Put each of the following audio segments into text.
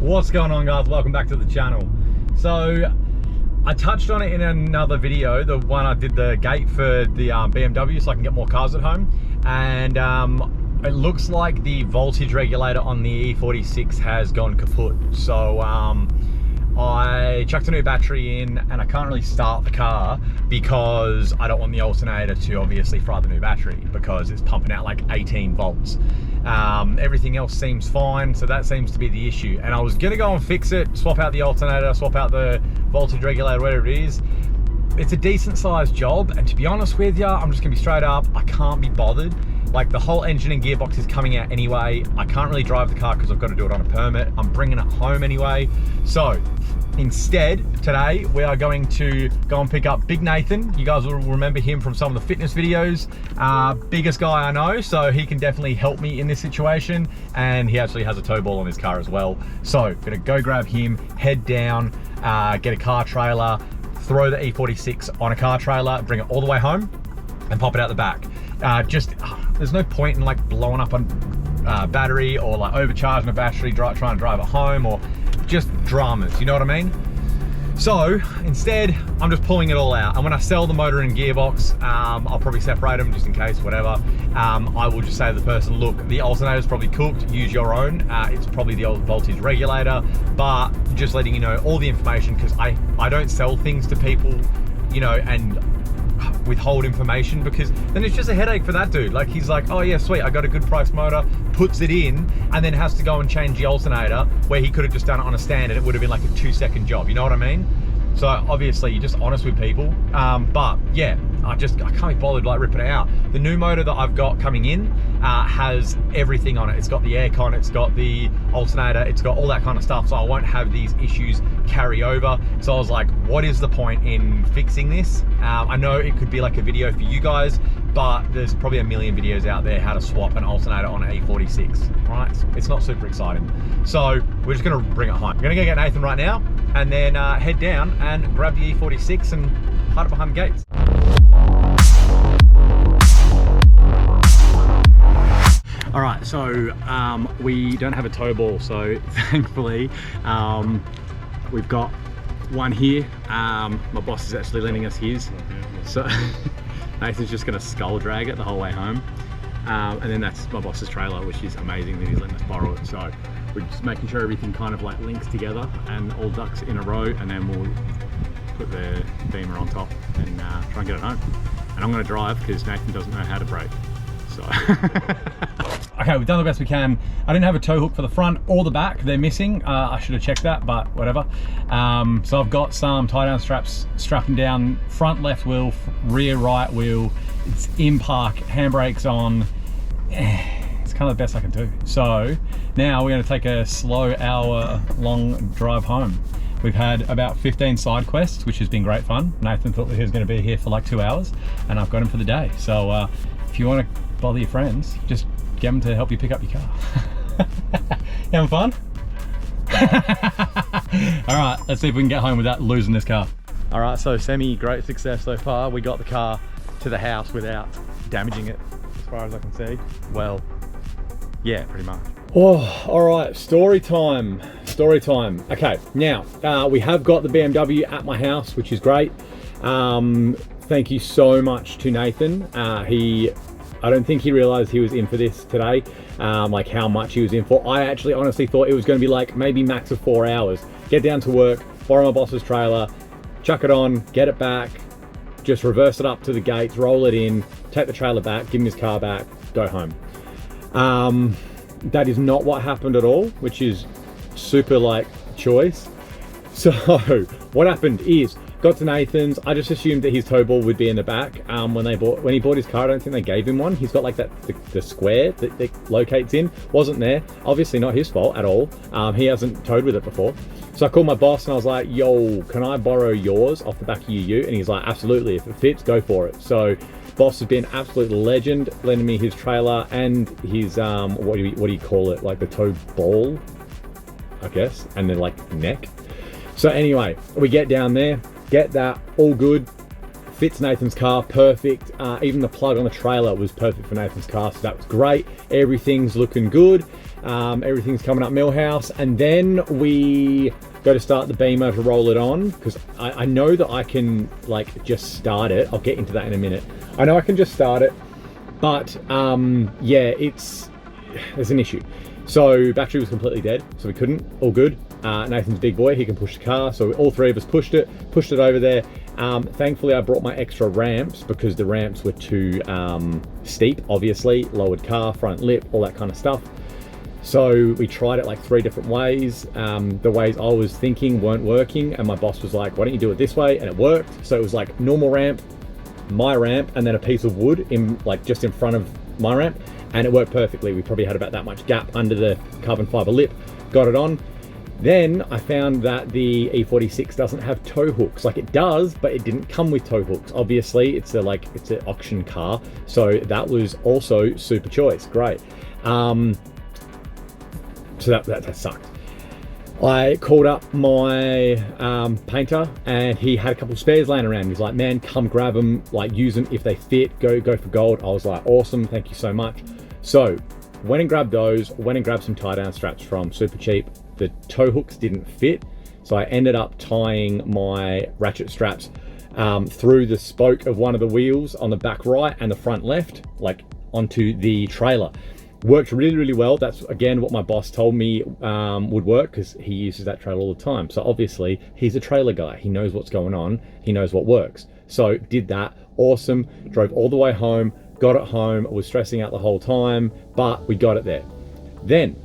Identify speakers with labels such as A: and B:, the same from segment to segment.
A: What's going on, guys? Welcome back to the channel. So I touched on it in another video, the one I did the gate for the BMW so I can get more cars at home, and it looks like the voltage regulator on the E46 has gone kaput. So I chucked a new battery in and I can't really start the car because I don't want the alternator to obviously fry the new battery because it's pumping out like 18 volts. Everything else seems fine, so that seems to be the issue. And I was gonna go and fix it, swap out the alternator, swap out the voltage regulator, whatever it is. It's a decent sized job, and to be honest with you, I'm just gonna be straight up, I can't be bothered. Like, the whole engine and gearbox is coming out anyway. I can't really drive the car because I've got to do it on a permit. I'm bringing it home anyway. So instead, today we are going to go and pick up Big Nathan. You guys will remember him from some of the fitness videos. Biggest guy I know, so he can definitely help me in this situation. And he actually has a tow ball on his car as well. So gonna go grab him, head down, get a car trailer, throw the E46 on a car trailer, bring it all the way home and pop it out the back. There's no point in like blowing up a battery or like overcharging a battery, trying to drive it home, or just dramas, you know what I mean? So instead, I'm just pulling it all out. And when I sell the motor and gearbox, I'll probably separate them just in case, whatever. I will just say to the person, look, the alternator's probably cooked, use your own. It's probably the old voltage regulator, but just letting you know all the information, because I don't sell things to people, you know, and withhold information, because then it's just a headache for that dude. Like, he's like, oh yeah, sweet, I got a good price motor, puts it in, and then has to go and change the alternator where he could have just done it on a stand and it would have been like a 2-second job, you know what I mean? So obviously you're just honest with people, but yeah, I can't be bothered like ripping it out. The new motor that I've got coming in has everything on it. It's got the aircon, it's got the alternator, it's got all that kind of stuff, so I won't have these issues carry over. So I was like, what is the point in fixing this? I know it could be like a video for you guys, but there's probably a million videos out there how to swap an alternator on an E46, right? It's not super exciting. So we're just gonna bring it home. We're gonna go get Nathan right now and then head down and grab the E46 and hide it behind the gates. All right, so we don't have a tow ball, so thankfully we've got one here. My boss is actually lending us his, so Nathan's just gonna skull drag it the whole way home, and then that's my boss's trailer, which is amazing that he's letting us borrow it. So we're just making sure everything kind of like links together and all ducks in a row, and then we'll put the beamer on top and try and get it home. And I'm gonna drive because Nathan doesn't know how to brake, so. Okay, we've done the best we can. I didn't have a tow hook for the front or the back. They're missing. I should have checked that, but whatever. So I've got some tie down straps strapping down front left wheel, rear right wheel. It's in park, handbrakes on. It's kind of the best I can do. So now we're gonna take a slow hour-long drive home. We've had about 15 side quests, which has been great fun. Nathan thought that he was gonna be here for like 2 hours, and I've got him for the day. So if you wanna bother your friends, just get them to help you pick up your car. You having fun? All right, let's see if we can get home without losing this car. All right, so great success so far. We got the car to the house without damaging it, as far as I can see. Well, yeah, pretty much. Oh, all right, story time. Okay, now we have got the BMW at my house, which is great. Thank you so much to Nathan. I don't think he realized he was in for this today, like how much he was in for. I actually honestly thought it was going to be like maybe max of 4 hours. Get down to work, borrow my boss's trailer, chuck it on, get it back, just reverse it up to the gates, roll it in, take the trailer back, give him his car back, go home. That is not what happened at all, which is super like choice. So what happened is, got to Nathan's, I just assumed that his tow ball would be in the back. When he bought his car, I don't think they gave him one. He's got like the square that it locates in, wasn't there. Obviously not his fault at all. He hasn't towed with it before. So I called my boss and I was like, yo, can I borrow yours off the back of your ute? And he's like, absolutely, if it fits, go for it. So boss has been absolute legend, lending me his trailer and his, what do you call it? Like the tow ball, I guess, and then like neck. So anyway, we get down there, get that all good, fits Nathan's car perfect. Even the plug on the trailer was perfect for Nathan's car, so that was great. Everything's looking good. Everything's coming up Millhouse, and then we go to start the Beamer to roll it on, because I know that I can like just start it. I'll get into that in a minute. I know I can just start it, but yeah, there's an issue. So battery was completely dead, so we couldn't. All good. Nathan's a big boy, he can push the car, so all three of us pushed it over there. Thankfully I brought my extra ramps, because the ramps were too steep, obviously. Lowered car, front lip, all that kind of stuff. So we tried it like 3 different ways. The ways I was thinking weren't working, and my boss was like, why don't you do it this way? And it worked. So it was like normal ramp, my ramp, and then a piece of wood just in front of my ramp, and it worked perfectly. We probably had about that much gap under the carbon fiber lip. Got it on. Then I found that the E46 doesn't have tow hooks. Like, it does, but it didn't come with tow hooks. Obviously, it's an auction car, so that was also super choice. Great. So that sucked. I called up my painter, and he had a couple of spares laying around. He's like, man, come grab them, like use them if they fit, go for gold. I was like, awesome, thank you so much. So went and grabbed those, went and grabbed some tie down straps from Super Cheap. The tow hooks didn't fit, so I ended up tying my ratchet straps through the spoke of one of the wheels on the back right and the front left, like onto the trailer. Worked really, really well. That's again what my boss told me would work, because he uses that trailer all the time. So obviously he's a trailer guy. He knows what's going on. He knows what works. So did that. Awesome. Drove all the way home. Got it home. Was stressing out the whole time, but we got it there. Then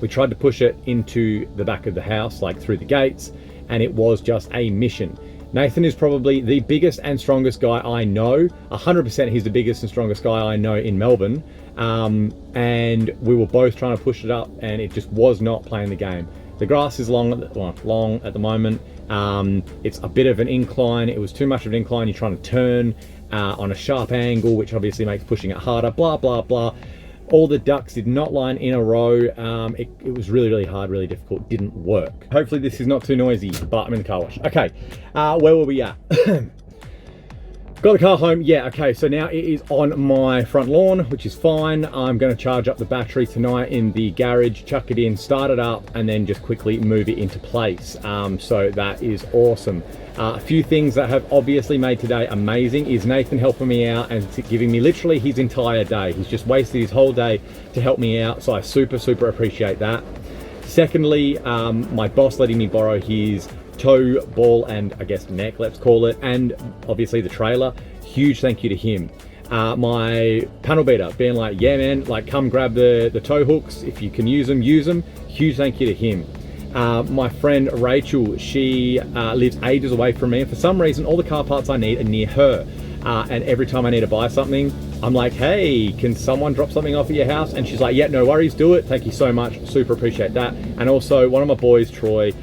A: we tried to push it into the back of the house, like through the gates, and it was just a mission. Nathan is probably the biggest and strongest guy I know. 100% he's the biggest and strongest guy I know in Melbourne. And we were both trying to push it up, and it just was not playing the game. The grass is long at the moment. It's a bit of an incline. It was too much of an incline. You're trying to turn on a sharp angle, which obviously makes pushing it harder, blah, blah, blah. All the ducks did not line in a row. It was really, really hard, really difficult. Didn't work. Hopefully this is not too noisy, but I'm in the car wash. Okay, where were we at? Got the car home. Yeah, okay, so now it is on my front lawn, which is fine. I'm going to charge up the battery tonight in the garage, chuck it in, start it up, and then just quickly move it into place. So that is awesome. A few things that have obviously made today amazing is Nathan helping me out and giving me literally his entire day. He's just wasted his whole day to help me out, so I super, super appreciate that. Secondly, my boss letting me borrow his tow, ball, and I guess neck, let's call it, and obviously the trailer. Huge thank you to him. My panel beater being like, yeah man, like come grab the tow hooks, if you can use them, use them. Huge thank you to him. My friend Rachel, she lives ages away from me, and for some reason all the car parts I need are near her, and every time I need to buy something, I'm like, hey, can someone drop something off at your house? And she's like, yeah, no worries, do it, thank you so much, super appreciate that. And also one of my boys, Troy,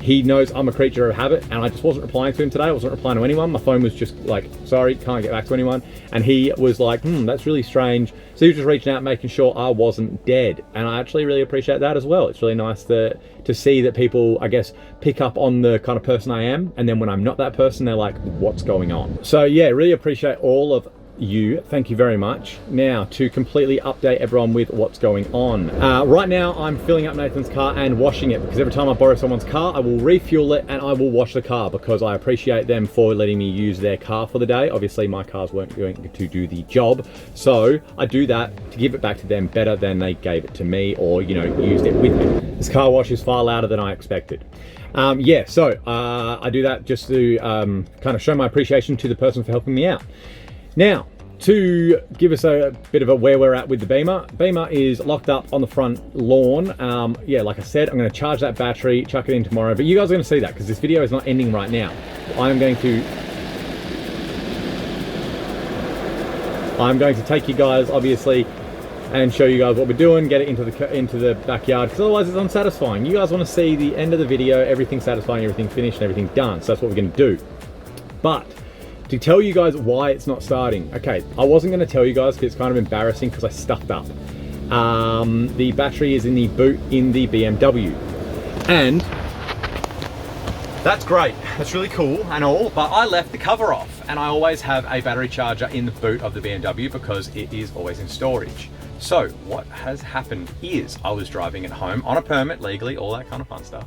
A: he knows I'm a creature of habit, and I just wasn't replying to him today. I wasn't replying to anyone. My phone was just like, sorry, can't get back to anyone. And he was like, that's really strange. So he was just reaching out, making sure I wasn't dead. And I actually really appreciate that as well. It's really nice to see that people, I guess, pick up on the kind of person I am. And then when I'm not that person, they're like, what's going on? So yeah, really appreciate all of you. Thank you very much. Now to completely update everyone with what's going on. Right now I'm filling up Nathan's car and washing it, because every time I borrow someone's car I will refuel it and I will wash the car, because I appreciate them for letting me use their car for the day. Obviously my cars weren't going to do the job, so I do that to give it back to them better than they gave it to me, or you know, used it with me. This car wash is far louder than I expected. Yeah, so I do that just to kind of show my appreciation to the person for helping me out. Now, to give us a bit of a where we're at with the Beamer. Beamer is locked up on the front lawn. Yeah, like I said, I'm going to charge that battery, chuck it in tomorrow, but you guys are going to see that because this video is not ending right now. I'm going to take you guys, obviously, and show you guys what we're doing, get it into the backyard, because otherwise it's unsatisfying. You guys want to see the end of the video, everything satisfying, everything finished, and everything done. So that's what we're going to do. But to tell you guys why it's not starting. Okay, I wasn't going to tell you guys because it's kind of embarrassing because I stuffed up. The battery is in the boot in the BMW. And that's great. That's really cool and all, but I left the cover off, and I always have a battery charger in the boot of the BMW because it is always in storage. So what has happened is I was driving at home on a permit, legally, all that kind of fun stuff.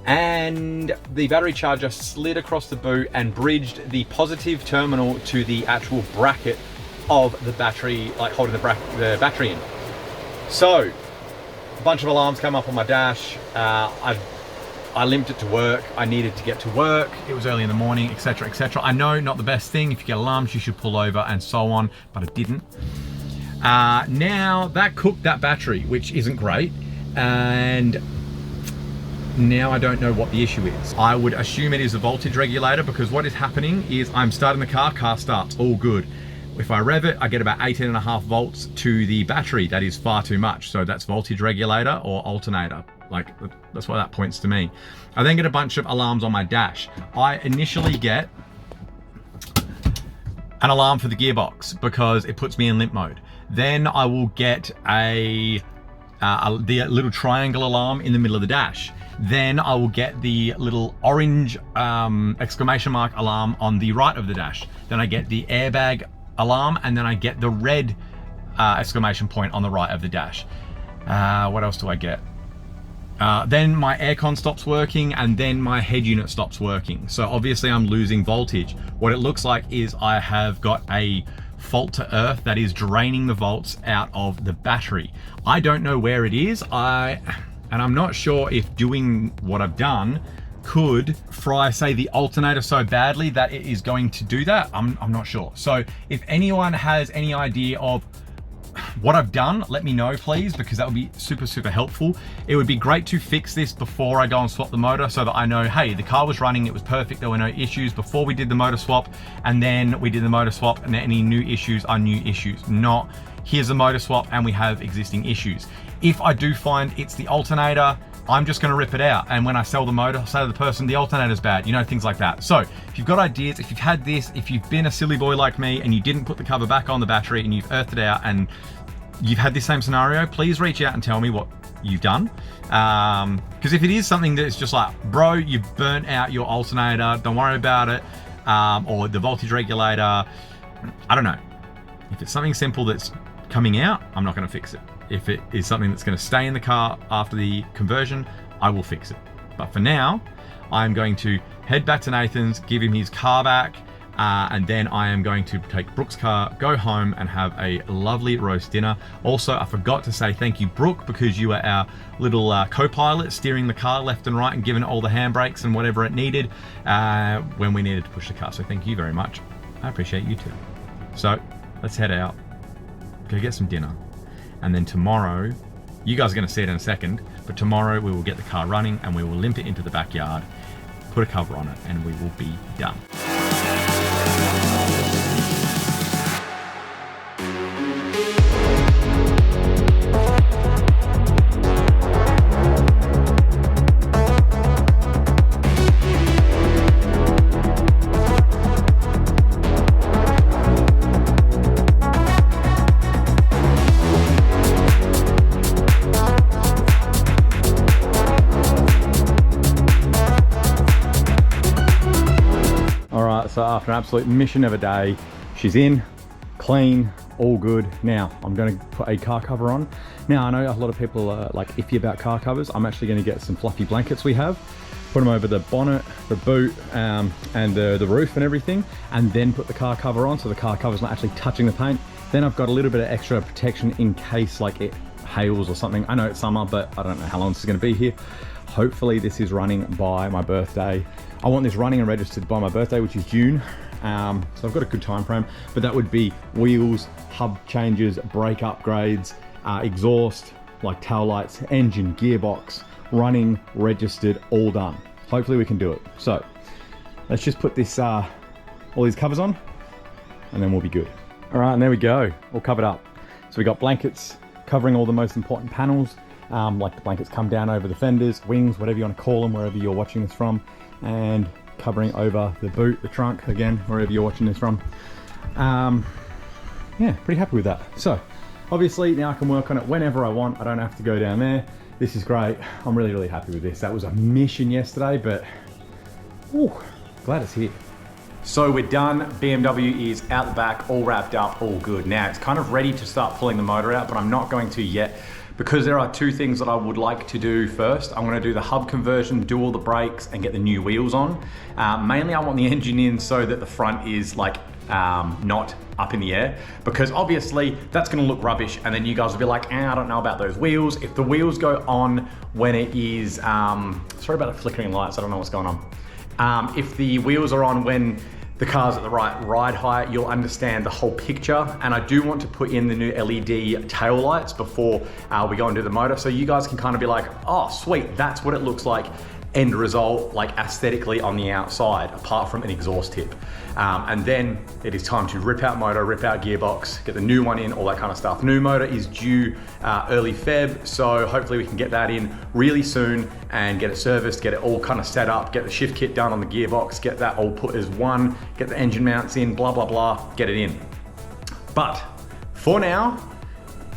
A: And the battery charger slid across the boot and bridged the positive terminal to the actual bracket of the battery, like holding the battery in. So a bunch of alarms came up on my dash. I limped it to work. I needed to get to work. It was early in the morning, etc., etc. I know, not the best thing. If you get alarms, you should pull over and so on, but I didn't. Now that cooked that battery, which isn't great. And now I don't know what the issue is. I would assume it is a voltage regulator, because what is happening is I'm starting the car starts, all good. If I rev it, I get about 18.5 volts to the battery. That is far too much. So that's voltage regulator or alternator. Like, that's what that points to me. I then get a bunch of alarms on my dash. I initially get an alarm for the gearbox because it puts me in limp mode. Then I will get the little triangle alarm in the middle of the dash. Then I will get the little orange exclamation mark alarm on the right of the dash. Then I get the airbag alarm, and then I get the red exclamation point on the right of the dash. What else do I get? Then my aircon stops working, and then my head unit stops working. So obviously I'm losing voltage. What it looks like is I have got a fault to earth that is draining the volts out of the battery. I don't know where it is. And I'm not sure if doing what I've done could fry, say, the alternator so badly that it is going to do that. I'm not sure. So if anyone has any idea of what I've done, let me know, please, because that would be super, super helpful. It would be great to fix this before I go and swap the motor, so that I know, hey, the car was running, it was perfect, there were no issues before we did the motor swap, and then we did the motor swap, and any new issues are new issues, not here's a motor swap and we have existing issues. If I do find it's the alternator, I'm just gonna rip it out. And when I sell the motor, I'll say to the person, the alternator's bad, you know, things like that. So if you've got ideas, if you've had this, if you've been a silly boy like me and you didn't put the cover back on the battery and you've earthed it out and you've had this same scenario, please reach out and tell me what you've done. Because if it is something that's just like, bro, you've burnt out your alternator, don't worry about it, or the voltage regulator, I don't know. If it's something simple that's coming out, I'm not gonna fix it. If it is something that's gonna stay in the car after the conversion, I will fix it. But for now, I'm going to head back to Nathan's, give him his car back, and then I am going to take Brooke's car, go home and have a lovely roast dinner. Also, I forgot to say thank you, Brooke, because you were our little co-pilot steering the car left and right and giving it all the handbrakes and whatever it needed when we needed to push the car. So thank you very much. I appreciate you too. So let's head out, go get some dinner. And then tomorrow, you guys are gonna see it in a second, but tomorrow we will get the car running and we will limp it into the backyard, put a cover on it, and we will be done. So after an absolute mission of a day, she's in, clean, all good. Now I'm going to put a car cover on. Now I know a lot of people are like iffy about car covers. I'm actually going to get some fluffy blankets we have, put them over the bonnet, the boot, and the roof and everything, and then put the car cover on so the car cover's not actually touching the paint. Then I've got a little bit of extra protection in case like it hails or something. I know it's summer, but I don't know how long this is going to be here. Hopefully this is running by my birthday. I want this running and registered by my birthday, which is June. So I've got a good time frame, but that would be wheels, hub changes, brake upgrades, exhaust, like tail lights, engine, gearbox, running, registered, all done. Hopefully we can do it. So let's just put this, all these covers on, and then we'll be good. All right, and there we go, all covered up. So we got blankets covering all the most important panels. Like the blankets come down over the fenders, wings, whatever you want to call them, wherever you're watching this from, and covering over the boot, the trunk, again, wherever you're watching this from. Yeah, pretty happy with that. So obviously now I can work on it whenever I want. I don't have to go down there. This is great. I'm really, really happy with this. That was a mission yesterday, but ooh, glad it's here. So we're done. BMW is out the back, all wrapped up, all good. Now it's kind of ready to start pulling the motor out, but I'm not going to yet because there are two things that I would like to do first. I'm going to do the hub conversion, do all the brakes and get the new wheels on. Mainly I want the engine in so that the front is like not up in the air, because obviously that's going to look rubbish and then you guys will be like, I don't know about those wheels. If the wheels go on when it is, sorry about the flickering lights, I don't know what's going on. If the wheels are on when the car's at the right ride height, you'll understand the whole picture. And I do want to put in the new LED tail lights before we go and do the motor, so you guys can kind of be like, oh sweet, that's what it looks like end result, like aesthetically on the outside, apart from an exhaust tip. And then it is time to rip out motor, rip out gearbox, get the new one in, all that kind of stuff. New motor is due early Feb, so hopefully we can get that in really soon and get it serviced, get it all kind of set up, get the shift kit done on the gearbox, get that all put as one, get the engine mounts in, blah, blah, blah, get it in. But for now,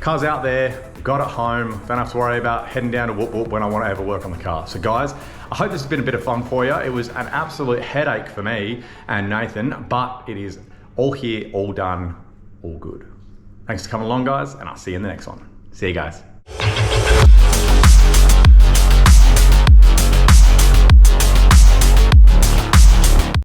A: car's out there, got it home, don't have to worry about heading down to Whoop Whoop when I want to ever work on the car. So guys, I hope this has been a bit of fun for you. It was an absolute headache for me and Nathan, but it is all here, all done, all good. Thanks for coming along guys, and I'll see you in the next one. See you guys.